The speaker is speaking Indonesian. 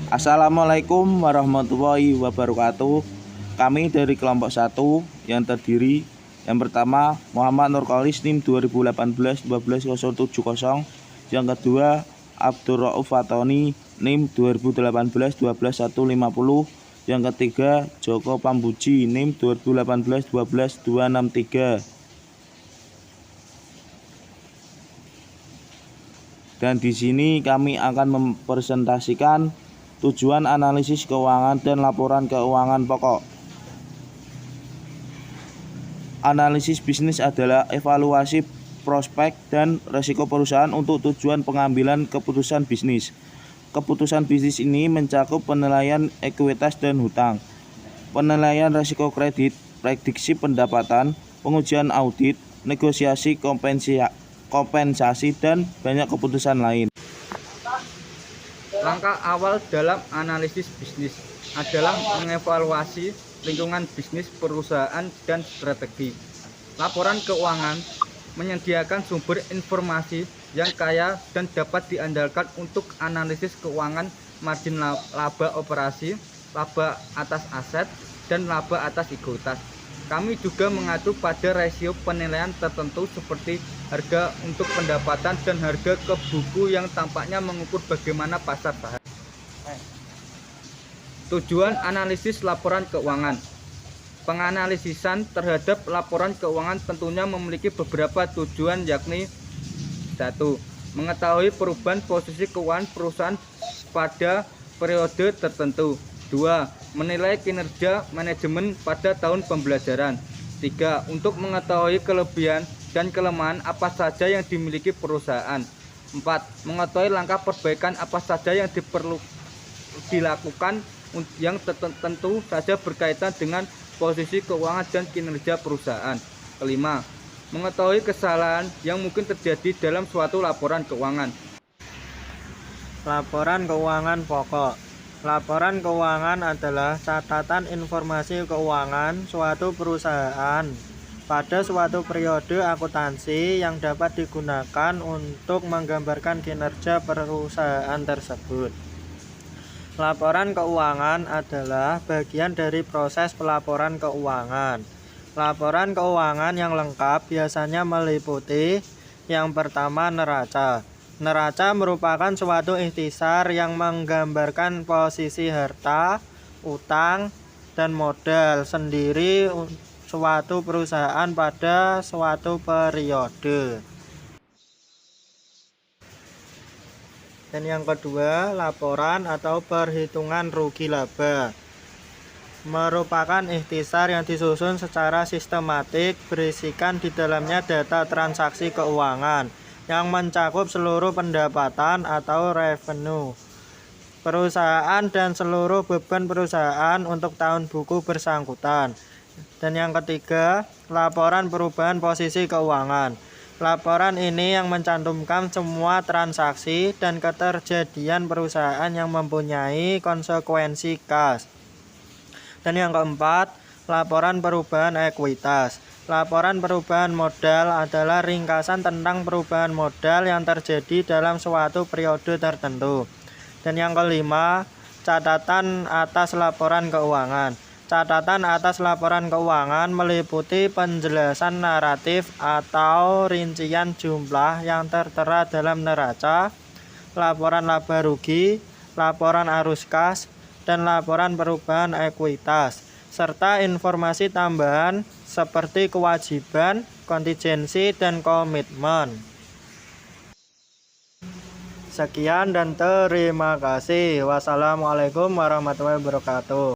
Assalamualaikum warahmatullahi wabarakatuh. Kami dari kelompok 1 yang terdiri yang pertama Muhammad Nurkolis NIM 2018-12070. Yang kedua Abdul Rauf Fatoni NIM 2018-12150. Yang ketiga Joko Pambuji NIM 2018-12263. Dan di sini kami akan mempresentasikan tujuan analisis keuangan dan laporan keuangan pokok. Analisis bisnis adalah evaluasi prospek dan risiko perusahaan untuk tujuan pengambilan keputusan bisnis. Keputusan bisnis ini mencakup penilaian ekuitas dan hutang, penilaian risiko kredit, prediksi pendapatan, pengujian audit, negosiasi kompensasi, dan banyak keputusan lain. Langkah awal dalam analisis bisnis adalah mengevaluasi lingkungan bisnis perusahaan dan strategi. Laporan keuangan menyediakan sumber informasi yang kaya dan dapat diandalkan untuk analisis keuangan, margin laba operasi, laba atas aset, dan laba atas ekuitas. Kami juga mengacu pada rasio penilaian tertentu seperti harga untuk pendapatan dan harga ke buku yang tampaknya mengukur bagaimana pasar saham. Tujuan analisis laporan keuangan. Penganalisisan terhadap laporan keuangan tentunya memiliki beberapa tujuan, yakni 1. Mengetahui perubahan posisi keuangan perusahaan pada periode tertentu. 2. Menilai kinerja manajemen pada tahun pembelajaran. 3. Untuk mengetahui kelebihan dan kelemahan apa saja yang dimiliki perusahaan. 4. Mengetahui langkah perbaikan apa saja yang dilakukan yang tentu saja berkaitan dengan posisi keuangan dan kinerja perusahaan. 5. Mengetahui kesalahan yang mungkin terjadi dalam suatu laporan keuangan. Laporan keuangan pokok. Laporan keuangan adalah catatan informasi keuangan suatu perusahaan pada suatu periode akuntansi yang dapat digunakan untuk menggambarkan kinerja perusahaan tersebut. Laporan keuangan adalah bagian dari proses pelaporan keuangan. Laporan keuangan yang lengkap biasanya meliputi yang pertama neraca. Neraca merupakan suatu ikhtisar yang menggambarkan posisi harta, utang, dan modal sendiri suatu perusahaan pada suatu periode. Dan yang kedua, laporan atau perhitungan rugi laba merupakan ikhtisar yang disusun secara sistematik, berisikan di dalamnya data transaksi keuangan yang mencakup seluruh pendapatan atau revenue perusahaan dan seluruh beban perusahaan untuk tahun buku bersangkutan. Dan yang ketiga, laporan perubahan posisi keuangan. Laporan ini yang mencantumkan semua transaksi dan keterjadian perusahaan yang mempunyai konsekuensi kas. Dan yang keempat, laporan perubahan ekuitas. Laporan perubahan modal adalah ringkasan tentang perubahan modal yang terjadi dalam suatu periode tertentu. Dan yang kelima, catatan atas laporan keuangan. Catatan atas laporan keuangan meliputi penjelasan naratif atau rincian jumlah yang tertera dalam neraca, laporan laba rugi, laporan arus kas, dan laporan perubahan ekuitas, serta informasi tambahan seperti kewajiban, kontingensi, dan komitmen. Sekian dan terima kasih. Wassalamualaikum warahmatullahi wabarakatuh.